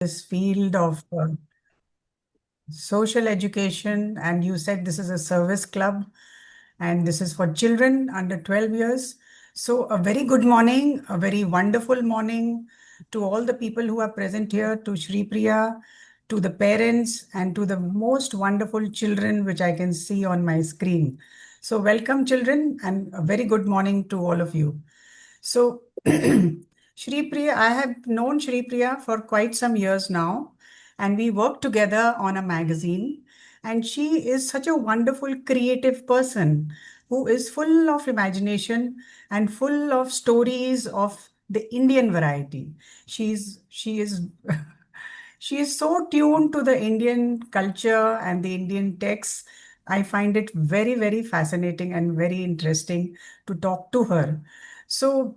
this field of social education, and you said this is a service club and this is for children under 12 years. So a very good morning, a very wonderful morning to all the people who are present here, to Sripriya, to the parents, and to the most wonderful children which I can see on my screen. So welcome children, and a very good morning to all of you. So Shripriya, I have known Shripriya for quite some years now, and we work together on a magazine. And she is such a wonderful, creative person who is full of imagination and full of stories of the Indian variety. She is she is so tuned to the Indian culture and the Indian texts. I find it very, very fascinating and very interesting to talk to her. So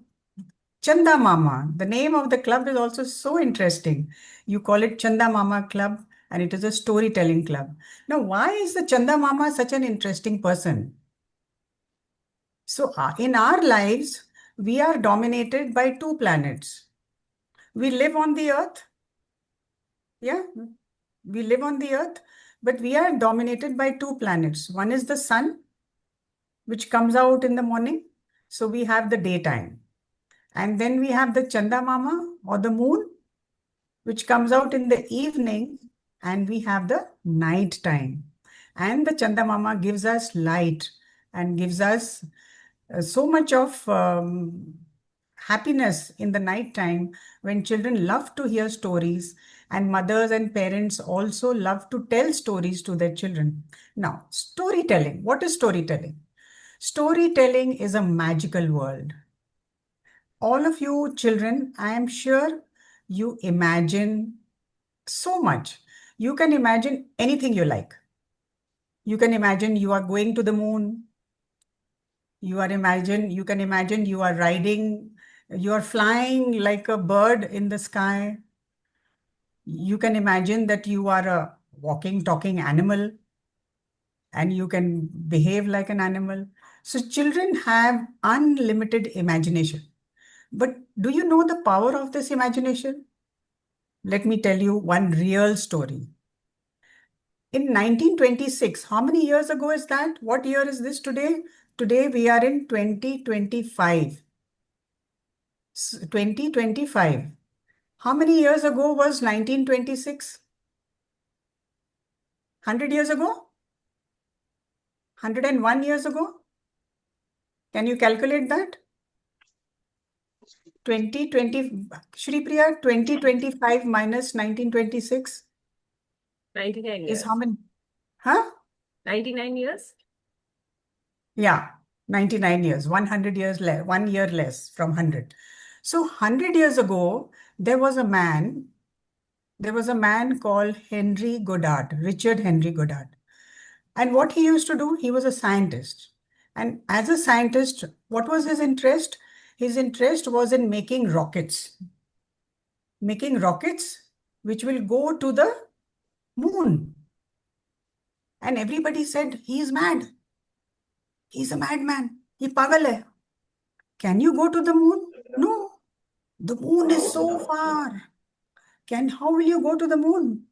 Chandamaama, the name of the club is also so interesting. You call it Chandamaama Club, and it is a storytelling club. Now, why is the Chandamaama such an interesting person? So, in our lives, we are dominated by two planets. We live on the earth, yeah, we live on the earth, but we are dominated by two planets. One is the sun, which comes out in the morning. So, we have the daytime. And then we have the Chandamama or the moon, which comes out in the evening, and we have the night time. And the Chandamama gives us light and gives us so much of happiness in the night time when children love to hear stories, and mothers and parents also love to tell stories to their children. Now, storytelling. What is storytelling? Storytelling is a magical world. All of you children, I am sure you imagine so much. You can imagine anything you like. You can imagine you are going to the moon. You can imagine you are riding, you are flying like a bird in the sky. You can imagine that you are a walking, talking animal and you can behave like an animal. So children have unlimited imagination. But do you know the power of this imagination? Let me tell you one real story. In 1926, how many years ago is that? What year is this today? Today we are in 2025. 2025. How many years ago was 1926? 100 years ago? 101 years ago? Can you calculate that? 2020, Shripriya, 2025 minus 1926 99 is years. how many? Huh? 99 years? Yeah, 99 years, 100 years less, 1 year less from 100. So 100 years ago, there was a man called Henry Goddard, Richard Henry Goddard. And what he used to do, he was a scientist. And as a scientist, what was his interest? His interest was in making rockets which will go to the moon. And everybody said, he is mad. He's a madman. He pagal hai. Can you go to the moon? No, the moon is so far. How will you go to the moon?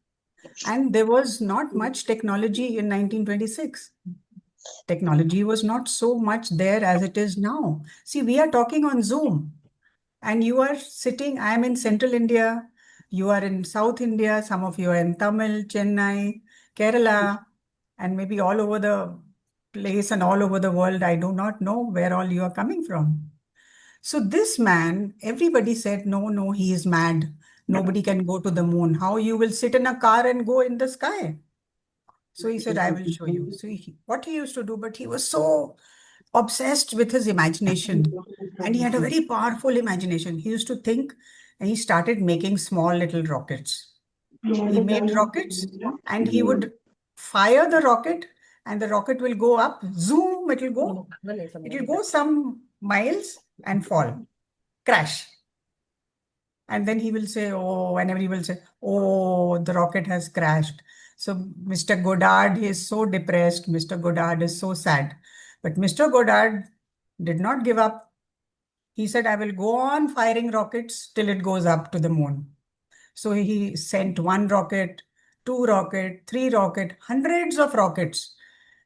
And there was not much technology in 1926. Technology was not so much there as it is now. See, we are talking on Zoom and you are sitting, I am in Central India, you are in South India, some of you are in Tamil, Chennai, Kerala, and maybe all over the place and all over the world. I do not know where all you are coming from. So this man, everybody said, no, no, he is mad. Nobody can go to the moon. How you will sit in a car and go in the sky? So he said, I will show you. So what he used to do, but he was so obsessed with his imagination and he had a very powerful imagination. He used to think and he started making small little rockets. He made rockets and he would fire the rocket and the rocket will go up, zoom, it will go some miles and fall, crash. And then he will say, oh, and everybody will say, oh, the rocket has crashed. So Mr. Goddard is so depressed. Mr. Goddard is so sad. But Mr. Goddard did not give up. He said, I will go on firing rockets till it goes up to the moon. So he sent one rocket, two rocket, three rocket, hundreds of rockets.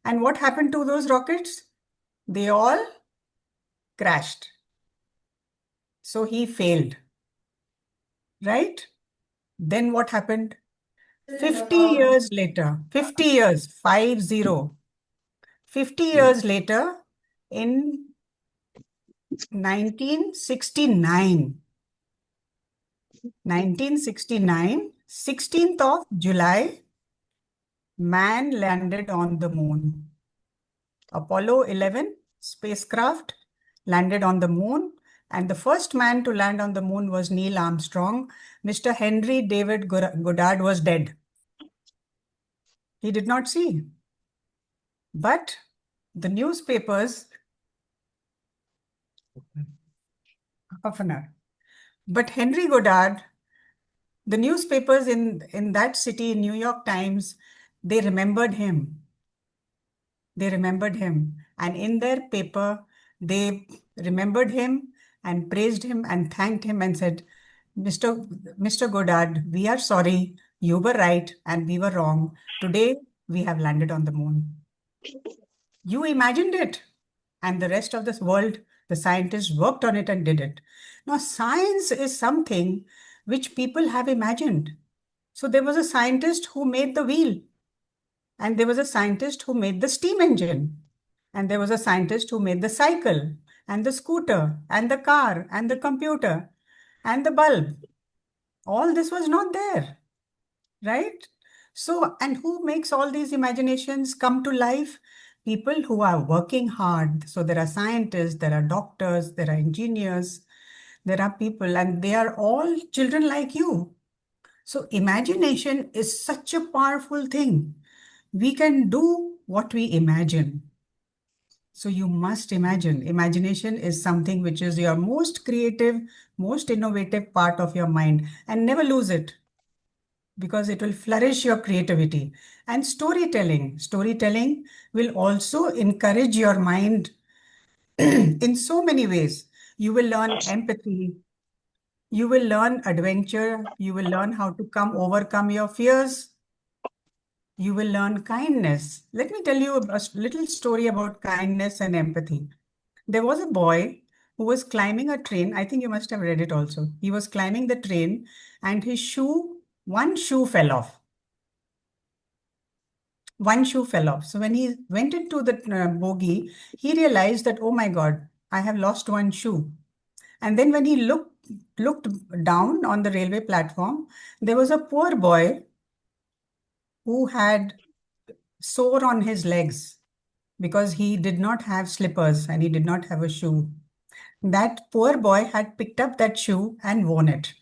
And what happened to those rockets? They all crashed. So he failed, right? Then what happened? 50 years later, 50 years, 50, 50 years later, in 1969, 1969, 16th of July, man landed on the moon. Apollo 11 spacecraft landed on the moon, and the first man to land on the moon was Neil Armstrong. Mr. Henry David Goddard was dead. He did not see. But the newspapers, half an hour. But Henry Goddard, the newspapers in that city, New York Times, they remembered him. They remembered him. And in their paper, they remembered him and praised him and thanked him and said, Mr. Goddard, we are sorry. You were right and we were wrong. Today, we have landed on the moon. You imagined it. And the rest of this world, the scientists worked on it and did it. Now, science is something which people have imagined. So there was a scientist who made the wheel, and there was a scientist who made the steam engine, and there was a scientist who made the cycle, and the scooter, and the car, and the computer, and the bulb. All this was not there, right? So, and who makes all these imaginations come to life? People who are working hard. So there are scientists, there are doctors, there are engineers, there are people, and they are all children like you. So imagination is such a powerful thing. We can do what we imagine. So you must imagine. Imagination is something which is your most creative, most innovative part of your mind, and never lose it, because it will flourish your creativity. And storytelling will also encourage your mind in so many ways. You will learn empathy, you will learn adventure, you will learn how to overcome your fears, you will learn kindness. Let me tell you a little story about kindness and empathy. There was a boy who was climbing a train. I think you must have read it also. He was climbing the train and one shoe fell off. One shoe fell off. So when he went into the bogie, he realized that, oh my God, I have lost one shoe. And then when he looked down on the railway platform, there was a poor boy who had sore on his legs because he did not have slippers and he did not have a shoe. That poor boy had picked up that shoe and worn it.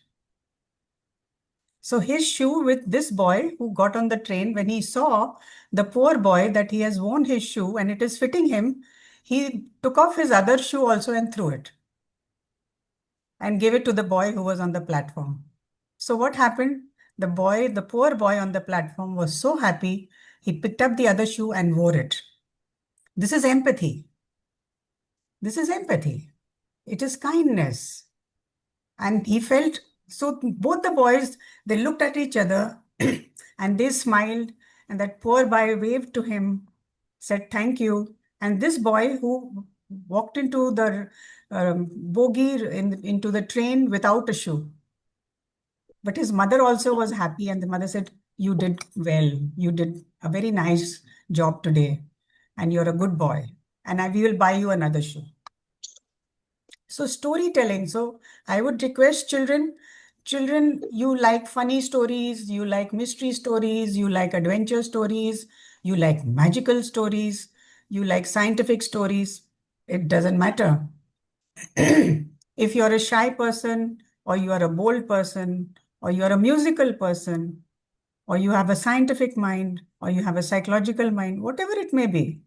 So his shoe with this boy who got on the train, when he saw the poor boy that he has worn his shoe and it is fitting him, he took off his other shoe also and threw it and gave it to the boy who was on the platform. So what happened? The poor boy on the platform was so happy, he picked up the other shoe and wore it. This is empathy. This is empathy. It is kindness. And he felt, so both the boys, they looked at each other and they smiled. And that poor boy waved to him, said, thank you. And this boy who walked into the bogie into the train without a shoe. But his mother also was happy. And the mother said, you did well. You did a very nice job today. And you're a good boy. And we will buy you another shoe. So storytelling. So I would request children, you like funny stories, you like mystery stories, you like adventure stories, you like magical stories, you like scientific stories. It doesn't matter. If you're a shy person, or you are a bold person, or you're a musical person, or you have a scientific mind, or you have a psychological mind, whatever it may be,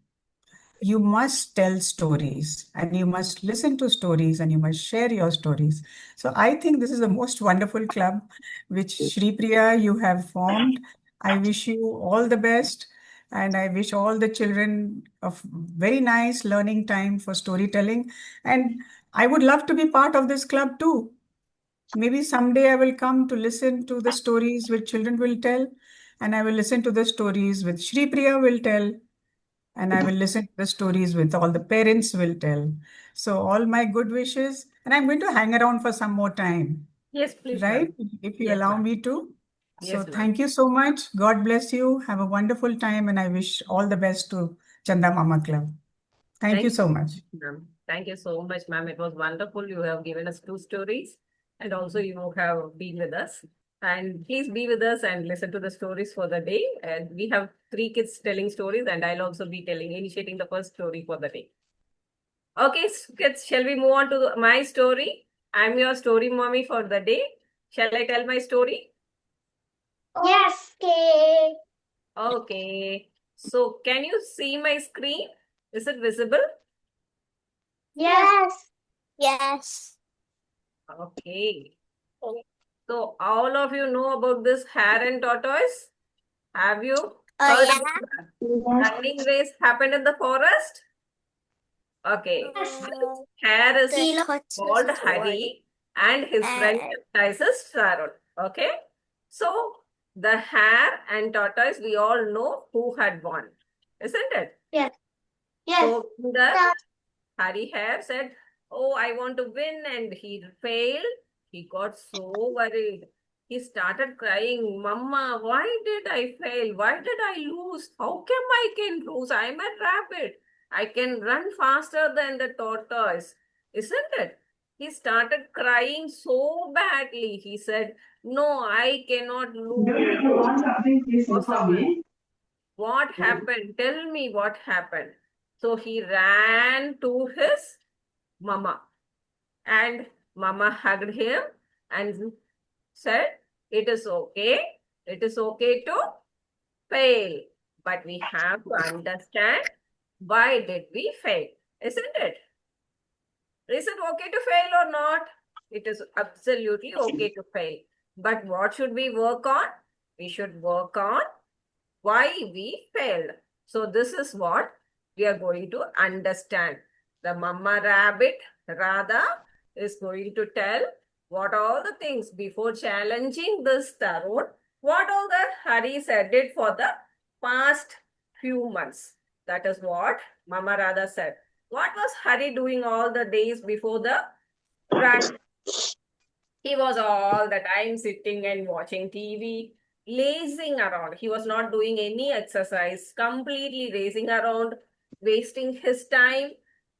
you must tell stories and you must listen to stories and you must share your stories. So I think this is the most wonderful club which Sripriya you have formed. I wish you all the best and I wish all the children a very nice learning time for storytelling. And I would love to be part of this club too. Maybe someday I will come to listen to the stories which children will tell, and I will listen to the stories which Sripriya will tell, and I will listen to the stories with all the parents will tell. So all my good wishes, and I'm going to hang around for some more time, Yes, please, right? ma'am. If you Yes, allow ma'am. me to. So Yes, ma'am. thank you so much. God bless you. Have a wonderful time, and I wish all the best to Chandamaama Club. Thank you Thank so much. you, ma'am. Thank you so much, ma'am. It was wonderful. You have given us two stories, and also you have been with us. And please be with us and listen to the stories for the day. And we have three kids telling stories, and I'll also be initiating the first story for the day. Okay, kids, shall we move on to my story? I'm your story mommy for the day. Shall I tell my story? Yes, okay. Okay. So, can you see my screen? Is it visible? Yes. Yes. Okay. So, all of you know about this hare and tortoise? Have you Oh, heard yeah. about the running race happened in the forest? Okay. Yes. This hare is called Tortoise. Hari and his friend is Sharon. Okay. So, the hare and tortoise, we all know who had won, isn't it? Yes. Yes. So, the Hari Hare said, "Oh, I want to win," and he failed. He got so worried. He started crying, "Mama, why did I fail? Why did I lose? How come I can lose? I'm a rabbit. I can run faster than the tortoise, isn't it?" He started crying so badly. He said, "No, I cannot lose. Possible. What happened? Tell me what happened." So he ran to his mama, and mama hugged him and said, "It is okay. It is okay to fail. But we have to understand why did we fail, isn't it? Is it okay to fail or not? It is absolutely okay to fail. But what should we work on? We should work on why we failed. So this is what we are going to understand. The mama rabbit Radha is going to tell what all the things before challenging this tarot, what all the Hari said it for the past few months. That is what Mama Radha said. What was Hari doing all the days before the run? He was all the time sitting and watching TV, lazing around. He was not doing any exercise, completely racing around, wasting his time,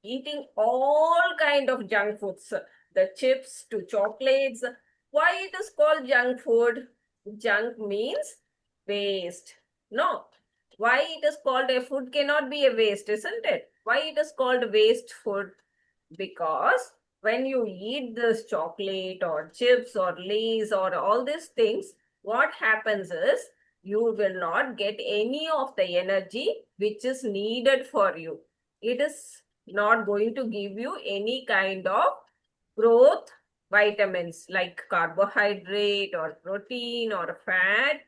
eating all kind of junk foods, the chips to chocolates. Why it is called junk food? Junk means waste. No. Why it is called a food cannot be a waste, isn't it? Why it is called waste food? Because when you eat this chocolate or chips or lays or all these things, what happens is you will not get any of the energy which is needed for you. It is not going to give you any kind of growth vitamins like carbohydrate or protein or fat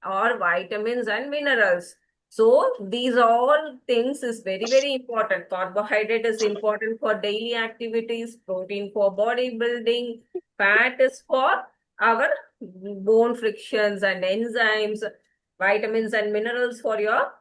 or vitamins and minerals. So these all things is very, very important. Carbohydrate is important for daily activities, protein for bodybuilding, fat is for our bone frictions and enzymes, vitamins and minerals for your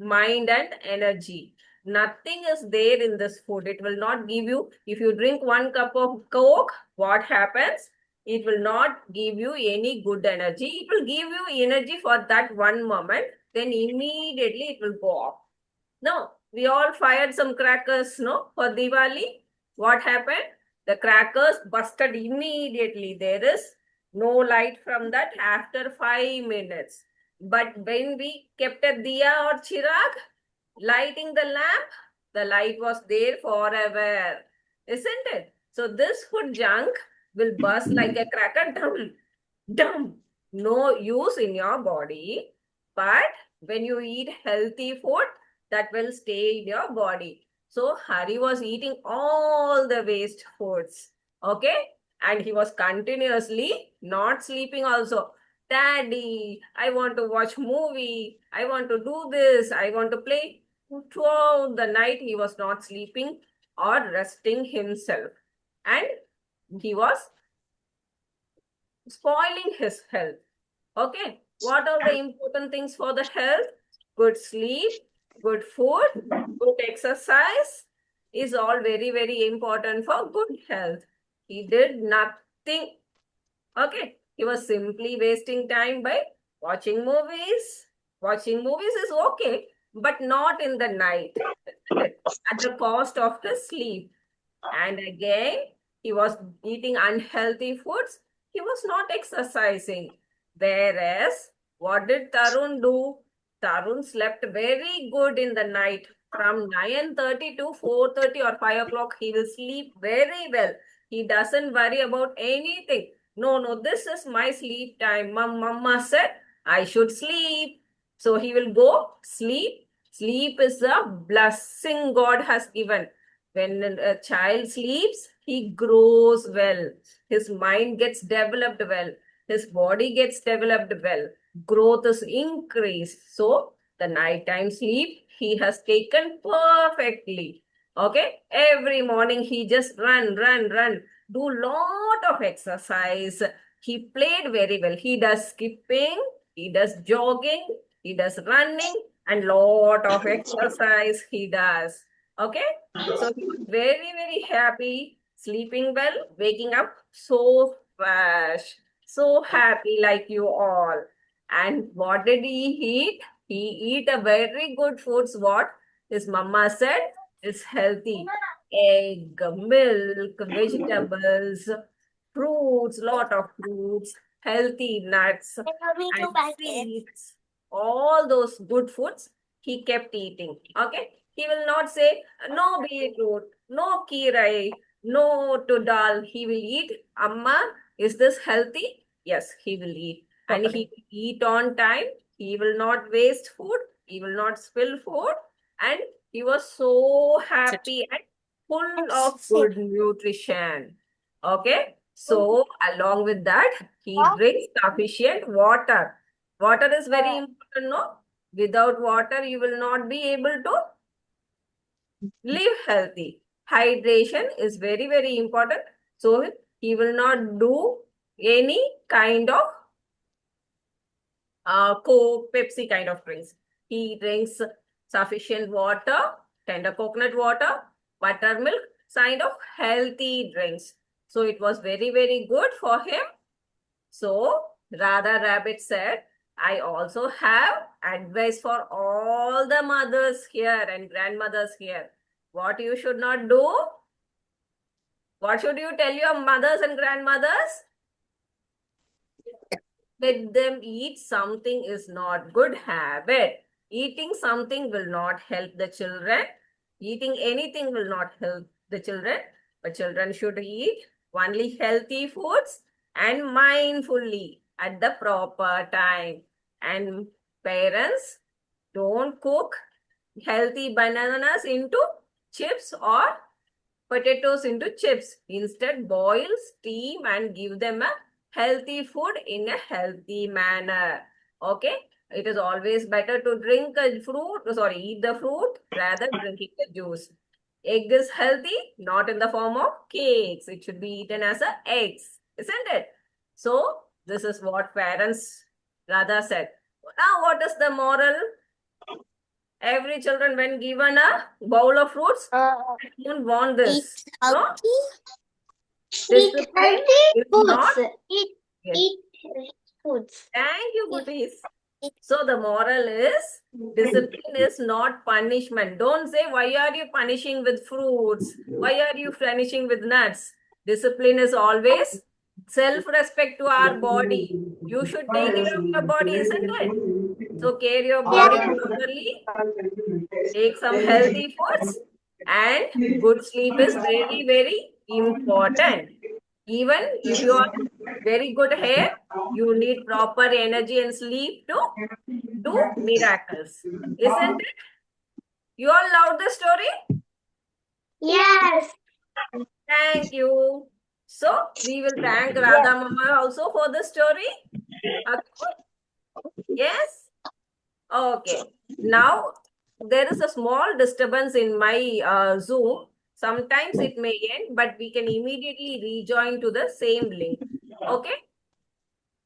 mind and energy. Nothing is there in this food. It will not give you, if you drink 1 cup of Coke, what happens? It will not give you any good energy. It will give you energy for that one moment, then immediately it will go off. No, we all fired some crackers, no, for Diwali. What happened? The crackers busted immediately. There is no light from that after 5 minutes. But when we kept a diya or chirag, lighting the lamp, the light was there forever, isn't it? So this food junk will burst like a cracker, dum, dum. No use in your body. But when you eat healthy food, that will stay in your body. So Hari was eating all the waste foods. Okay? And he was continuously not sleeping also. Daddy, I want to watch movie. I want to do this. I want to play. Throughout the night, he was not sleeping or resting himself. And he was spoiling his health. Okay, what are the important things for the health? Good sleep, good food, good exercise is all very, very important for good health. He did nothing. Okay, he was simply wasting time by watching movies. Watching movies is okay, but not in the night, isn't it? At the cost of his sleep. And again, he was eating unhealthy foods. He was not exercising. Whereas, what did Tarun do? Tarun slept very good in the night. From 9:30 to 4:30 or 5 o'clock, he will sleep very well. He doesn't worry about anything. No, no, this is my sleep time. Mama said I should sleep. So he will go sleep. Sleep is a blessing God has given. When a child sleeps, he grows well. His mind gets developed well. His body gets developed well. Growth is increased. So the nighttime sleep he has taken perfectly. Okay. Every morning he just run, do lot of exercise. He played very well. He does skipping, he does jogging, he does running, and lot of exercise he does. Okay. So he was very, very happy, sleeping well, waking up so fresh, so happy like you all. And what did he eat? He eat a very good foods. What his mama said is healthy. Egg, milk, vegetables, fruits, lot of fruits, healthy nuts and seeds. All those good foods he kept eating. Okay. He will not say no beetroot, no kirai, no to dal. He will eat. Amma, is this healthy? Yes, he will eat. And he will eat on time. He will not waste food. He will not spill food. And he was so happy and full of good nutrition. Okay. So along with that, he drinks sufficient water. Water is very important, no? Without water, you will not be able to live healthy. Hydration is very, very important. So he will not do any kind of Coke, Pepsi kind of drinks. He drinks sufficient water, tender coconut water, buttermilk, kind of healthy drinks. So it was very, very good for him. So Radha Rabbit said, I also have advice for all the mothers here and grandmothers here. What you should not do? What should you tell your mothers and grandmothers? Let them eat something is not good habit. Eating something will not help the children. Eating anything will not help the children. But children should eat only healthy foods and mindfully at the proper time. And parents, don't cook healthy bananas into chips or potatoes into chips. Instead, boil, steam, and give them a healthy food in a healthy manner. Okay? It is always better to drink a fruit, sorry, eat the fruit rather drinking the juice. Egg is healthy, not in the form of cakes. It should be eaten as a eggs, isn't it? So, this is what parents rather said. Now, what is the moral? Every children, when given a bowl of fruits, don't want this. Eat No, healthy. Eat discipline healthy is not. foods. Eat Yes. eat healthy foods. Thank you, Eat, Kutis. eat. So the moral is discipline is not punishment. Don't say, why are you punishing with fruits? Why are you punishing with nuts? Discipline is always self-respect to our body. You should take care of your body, isn't it? So care your body Yeah. properly. Take some healthy foods and good sleep is very, very important. Even if you are very good hair, you need proper energy and sleep to do miracles. Isn't it? You all love the story? Yes. Thank you. So we will thank Radha Mama also for the story. Okay. Yes? Okay. Now there is a small disturbance in my Zoom. Sometimes it may end, but we can immediately rejoin to the same link. Okay?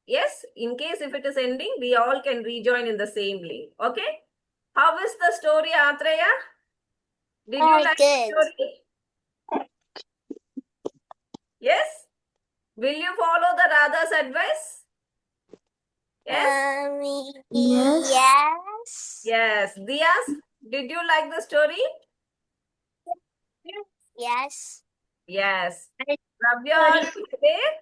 Yes, in case if it is ending, we all can rejoin in the same link. Okay? How is the story, Atreya? Did you like the Good. story? Yes? Will you follow the Radha's advice? Yes? Yes. Yes. Dias, did you like the story? Yes. Yes. Rabia, are you there?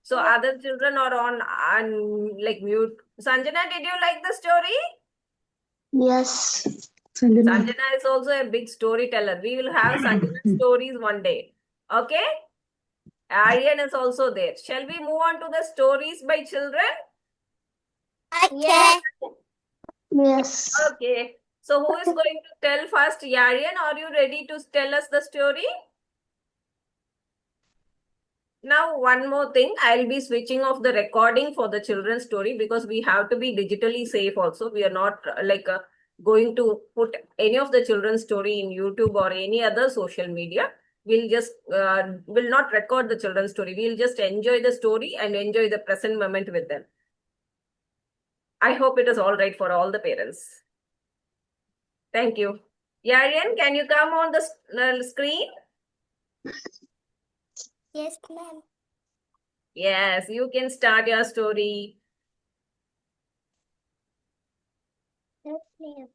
So other children are on like mute. Sanjana, did you like the story? Yes. Sanjana is also a big storyteller. We will have Sanjana stories one day. Okay? Aryan is also there. Shall we move on to the stories by children? Okay. Yes. Okay. So who is going to tell first? Aryan, are you ready to tell us the story? Now, one more thing, I'll be switching off the recording for the children's story because we have to be digitally safe also. We are not going to put any of the children's story in YouTube or any other social media. We'll just will not record the children's story. We'll just enjoy the story and enjoy the present moment with them. I hope it is all right for all the parents. Thank you. Yarian, can you come on the screen? Yes, ma'am. Yes, you can start your story. Yes, ma'am.